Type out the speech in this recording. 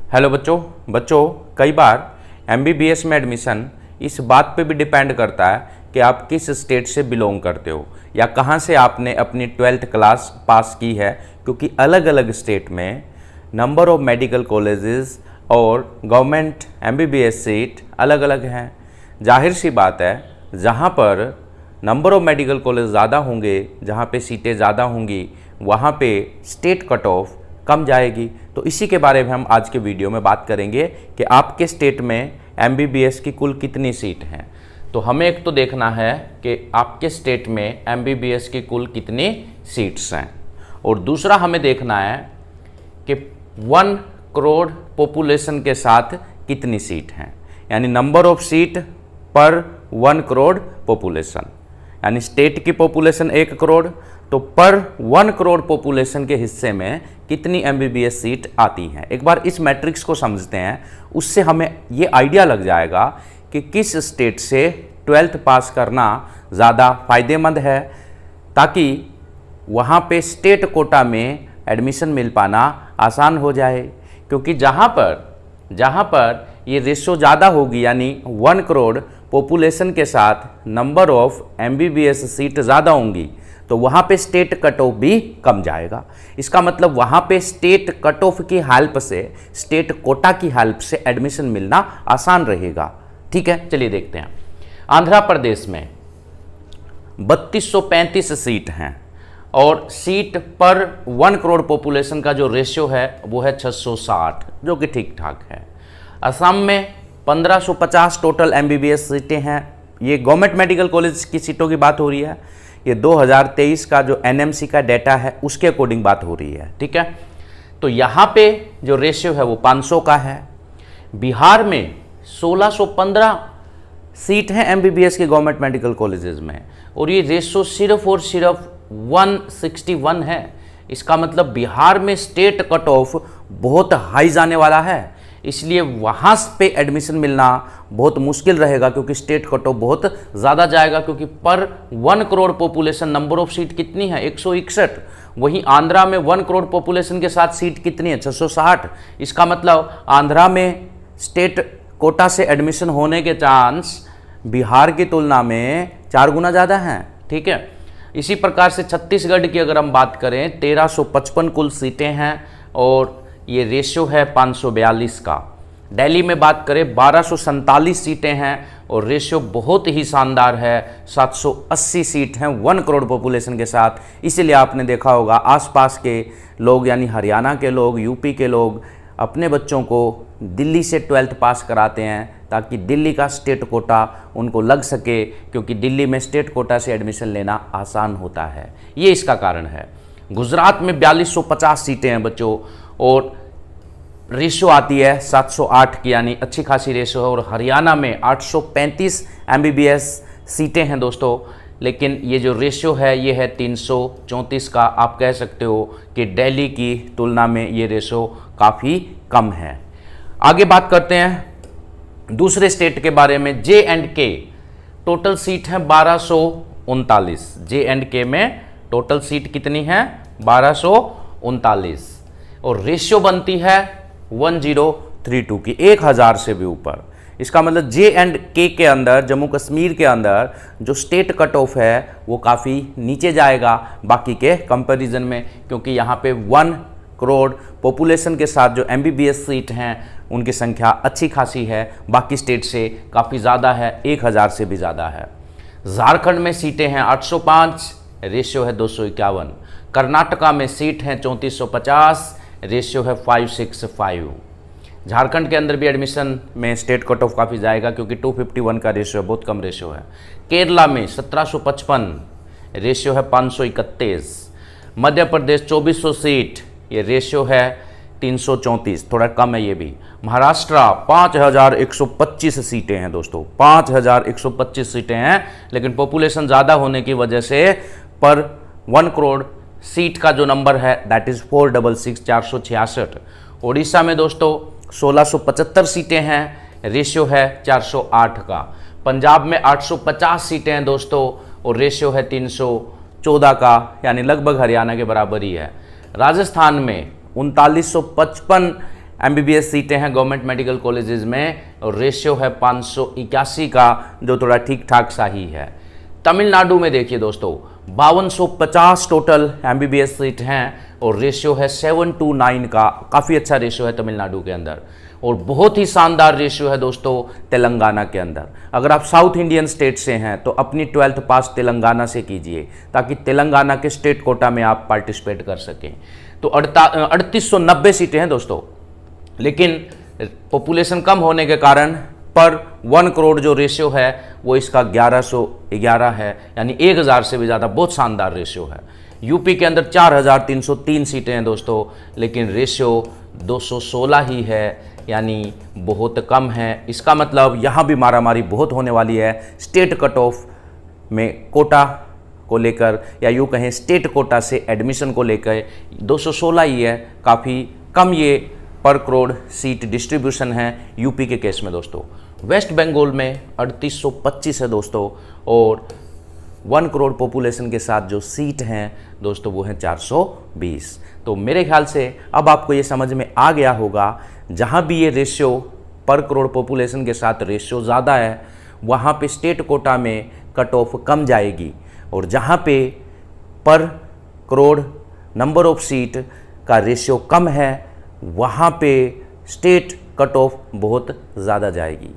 Hello बच्चों कई बार MBBS में एडमिशन इस बात पे भी डिपेंड करता है कि आप किस स्टेट से बिलोंग करते हो या कहाँ से आपने अपनी 12th क्लास पास की है, क्योंकि अलग अलग स्टेट में नंबर ऑफ मेडिकल कॉलेजेस और गवर्नमेंट एमबीबीएस सीट अलग अलग हैं। जाहिर सी बात है, जहाँ पर नंबर ऑफ मेडिकल कॉलेज ज़्यादा होंगे, जहाँ पे सीटें ज़्यादा होंगी, वहाँ पे स्टेट कट ऑफ कम जाएगी। तो इसी के बारे में हम आज के वीडियो में बात करेंगे कि आपके स्टेट में एमबीबीएस की कुल कितनी सीट हैं। तो हमें एक तो देखना है कि आपके स्टेट में एमबीबीएस की कुल कितनी सीट्स हैं, और दूसरा हमें देखना है कि 1 करोड़ पॉपुलेशन के साथ कितनी सीट हैं, यानी नंबर ऑफ सीट पर 1 करोड़ पॉपुलेशन, यानी स्टेट की पॉपुलेशन 1 करोड़, तो पर 1 करोड़ पॉपुलेशन के हिस्से में कितनी एमबीबीएस सीट आती हैं। एक बार इस मैट्रिक्स को समझते हैं, उससे हमें ये आइडिया लग जाएगा कि किस स्टेट से 12th पास करना ज़्यादा फायदेमंद है, ताकि वहाँ पे स्टेट कोटा में एडमिशन मिल पाना आसान हो जाए। क्योंकि जहाँ पर ये रेशो ज़्यादा होगी, यानी 1 करोड़ पॉपुलेशन के साथ नंबर ऑफ एमबीबीएस सीट ज़्यादा होंगी, तो वहाँ पे स्टेट कट ऑफ भी कम जाएगा। इसका मतलब वहाँ पे स्टेट कट ऑफ की हेल्प से, स्टेट कोटा की हेल्प से एडमिशन मिलना आसान रहेगा। ठीक है, चलिए देखते हैं। आंध्र प्रदेश में 3235 सीट हैं और सीट पर 1 करोड़ पॉपुलेशन का जो रेशियो है वो है 660, जो कि ठीक ठाक है। असम में 1550 टोटल एमबीबीएस सीटें हैं। ये गवर्नमेंट मेडिकल कॉलेज की सीटों की बात हो रही है। ये 2023 का जो एनएमसी का डाटा है उसके अकॉर्डिंग बात हो रही है। ठीक है, तो यहाँ पे जो रेशियो है वो 500 का है। बिहार में 1615 सीट हैं एमबीबीएस के गवर्नमेंट मेडिकल कॉलेजेस में, और ये रेशियो सिर्फ और सिर्फ 161 है। इसका मतलब बिहार में स्टेट कट ऑफ बहुत हाई जाने वाला है, इसलिए वहाँ पे एडमिशन मिलना बहुत मुश्किल रहेगा, क्योंकि स्टेट कट ऑफ बहुत ज़्यादा जाएगा। क्योंकि पर 1 crore population number of seat कितनी है, 161। वहीं आंध्रा में 1 करोड़ पॉपुलेशन के साथ सीट कितनी है, 660। इसका मतलब आंध्रा में स्टेट कोटा से एडमिशन होने के चांस बिहार की तुलना में 4 गुना ज़्यादा हैं। ठीक है, इसी प्रकार से छत्तीसगढ़ की अगर हम बात करें, 1355 कुल सीटें हैं और ये रेशियो है 542 का। दिल्ली में बात करें 1247 सीटें हैं और रेशियो बहुत ही शानदार है, 780 सीट हैं 1 करोड़ पॉपुलेशन के साथ। इसीलिए आपने देखा होगा आसपास के लोग, यानी हरियाणा के लोग, यूपी के लोग अपने बच्चों को दिल्ली से 12th पास कराते हैं, ताकि दिल्ली का स्टेट कोटा उनको लग सके, क्योंकि दिल्ली में स्टेट कोटा से एडमिशन लेना आसान होता है। ये इसका कारण है। गुजरात में 4250 सीटें हैं बच्चों, और रेशो आती है 708 की, यानी अच्छी खासी रेशो है। और हरियाणा में 835 एमबीबीएस सीटें हैं दोस्तों, लेकिन ये जो रेशियो है ये है 334 का। आप कह सकते हो कि दिल्ली की तुलना में ये रेशो काफ़ी कम है। आगे बात करते हैं दूसरे स्टेट के बारे में। J&K टोटल सीट है 1239। J&K में टोटल सीट कितनी है, 1239, और रेशियो बनती है 1032 की, 1000 से भी ऊपर। इसका मतलब J&K के अंदर, जम्मू कश्मीर के अंदर जो स्टेट कट ऑफ है वो काफ़ी नीचे जाएगा बाकी के कंपैरिजन में, क्योंकि यहाँ पे 1 करोड़ पॉपुलेशन के साथ जो एमबीबीएस सीट हैं उनकी संख्या अच्छी खासी है, बाकी स्टेट से काफ़ी ज़्यादा है, 1000 से भी ज़्यादा है। झारखंड में सीटें हैं 805, रेशियो है 251। कर्नाटका में सीट हैं 3450, रेशियो है 565। झारखंड के अंदर भी एडमिशन में स्टेट कट ऑफ काफ़ी जाएगा, क्योंकि 251 का रेशियो है, बहुत कम रेशियो है। केरला में 1755, रेशियो है 531। मध्य प्रदेश 2400 सीट, ये रेशियो है 334, थोड़ा कम है ये भी। महाराष्ट्र 5125 सीटें हैं दोस्तों, 5125 सीटें हैं, लेकिन पॉपुलेशन ज़्यादा होने की वजह से पर 1 करोड़ सीट का जो नंबर है दैट इज़ 466, 466। उड़ीसा में दोस्तों 1675 सीटें हैं, रेशियो है 408 का। पंजाब में 850 सीटें हैं दोस्तों और रेशियो है 314 का, यानी लगभग हरियाणा के बराबर ही है। राजस्थान में 3955 एमबीबीएस सीटें हैं गवर्नमेंट मेडिकल कॉलेजेस में और रेशियो है 581 का, जो थोड़ा ठीक ठाक सा ही है। तमिलनाडु में देखिए दोस्तों 5250 टोटल एमबीबीएस सीट हैं और रेशियो है 7:9 का, काफ़ी अच्छा रेशियो है तमिलनाडु के अंदर। और बहुत ही शानदार रेशियो है दोस्तों तेलंगाना के अंदर। अगर आप साउथ इंडियन स्टेट से हैं तो अपनी 12th पास तेलंगाना से कीजिए ताकि तेलंगाना के स्टेट कोटा में आप पार्टिसिपेट कर सकें। तो 3890 सीटें हैं दोस्तों, लेकिन पॉपुलेशन कम होने के कारण पर 1 करोड़ जो रेशियो है वो इसका 1111 है, यानी 1000 से भी ज़्यादा, बहुत शानदार रेशियो है। यूपी के अंदर 4303 सीटें हैं दोस्तों, लेकिन रेशियो 216 ही है, यानी बहुत कम है। इसका मतलब यहाँ भी मारामारी बहुत होने वाली है स्टेट कट ऑफ में कोटा को लेकर, या यूँ कहें स्टेट कोटा से एडमिशन को लेकर 216 ही है, काफ़ी कम ये पर करोड़ सीट डिस्ट्रीब्यूशन है यूपी के केस में दोस्तों। वेस्ट बंगाल में 3825 है दोस्तों, और 1 करोड़ पॉपुलेशन के साथ जो सीट हैं दोस्तों वो हैं 420। तो मेरे ख्याल से अब आपको ये समझ में आ गया होगा, जहाँ भी ये रेशियो पर करोड़ पॉपुलेशन के साथ रेशियो ज़्यादा है वहाँ पे स्टेट कोटा में कट ऑफ कम जाएगी, और जहाँ पे पर करोड़ नंबर ऑफ सीट का रेशियो कम है वहाँ पे स्टेट कट ऑफ बहुत ज़्यादा जाएगी।